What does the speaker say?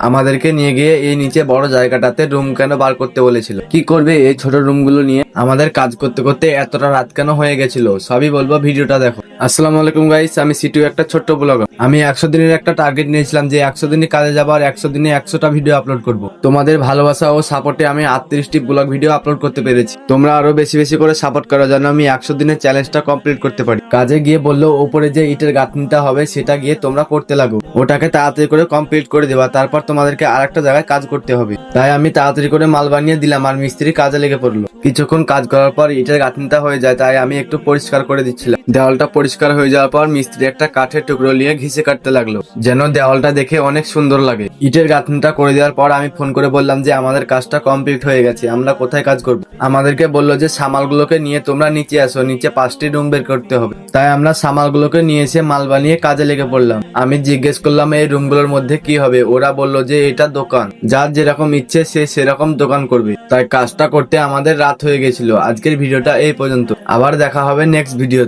আমাদেরকে নিয়ে গিয়ে এই নিচে বড় জায়গাটাতে রুম কেন বার করতে বলেছিল। কি করবে এই ছোট রুমগুলো নিয়ে? আমাদের কাজ করতে করতে এতটা রাত কেন হয়ে গেছিল সবই বলবো, ভিডিওটা দেখো। আসসালামু আলাইকুম গাইস, আমি সিটু, একটা ছোট্ট ব্লগার। আমি 100 দিনের একটা টার্গেট নিয়েছিলাম যে 100 দিনে কাজে যাবো আর 100 দিনে 100টা ভিডিও আপলোড করব। তোমাদের ভালোবাসা ও সাপোর্টে আমি 38টি ব্লগ ভিডিও আপলোড করতে পেরেছি। তোমরা আরো বেশি বেশি করে সাপোর্ট করো যেন আমি 100 দিনের চ্যালেঞ্জটা কমপ্লিট করতে পারি। কাজে গিয়ে বললো উপরে যে ইটের গাঁথনিটা হবে সেটা গিয়ে তোমরা করতে লাগো, ওটাকে তাড়াতাড়ি করে কমপ্লিট করে দেবা, তারপর তোমাদেরকে আরেকটা জায়গায় কাজ করতে হবে। তাই আমি তাড়াতাড়ি করে মাল বানিয়ে দিলাম আর মিস্ত্রি কাজে লেগে পড়লো। কিছুক্ষণ কাজ করার পর ইটের গাঁথনিটা হয়ে যায়, তাই আমি একটু পরিষ্কার করে দিচ্ছিলাম। দেওয়ালটা পরিষ্কার হয়ে যাওয়ার পর মিস্ত্রি একটা কাঠের টুকরো নিয়ে ঘিসে কাটতে লাগলো যেন দেওয়ালটা দেখে অনেক সুন্দর লাগে। ইটের গাঁথনিটা করে দেওয়ার পর আমি ফোন করে বললাম যে আমাদের কাজটা কমপ্লিট হয়ে গেছে, আমরা কোথায় কাজ করব। আমাদেরকে বললো যে সামালগুলোকে নিয়ে তোমরা নিচে আসো, নিচে 5টি রুম বের করতে হবে। তাই আমরা সামালগুলোকে নিয়ে এসে মাল বানিয়ে কাজে লেগে পড়লাম। আমি জিজ্ঞেস করলাম এই রুমগুলোর মধ্যে কি হবে, ওরা বললো যে এটা দোকান, যার যেরকম ইচ্ছে সে সেরকম দোকান করবে। তাই কাজটা করতে আমাদের রাত হয়ে গেছিল। আজকের ভিডিওটা এই পর্যন্ত, আবার দেখা হবে নেক্সট ভিডিও।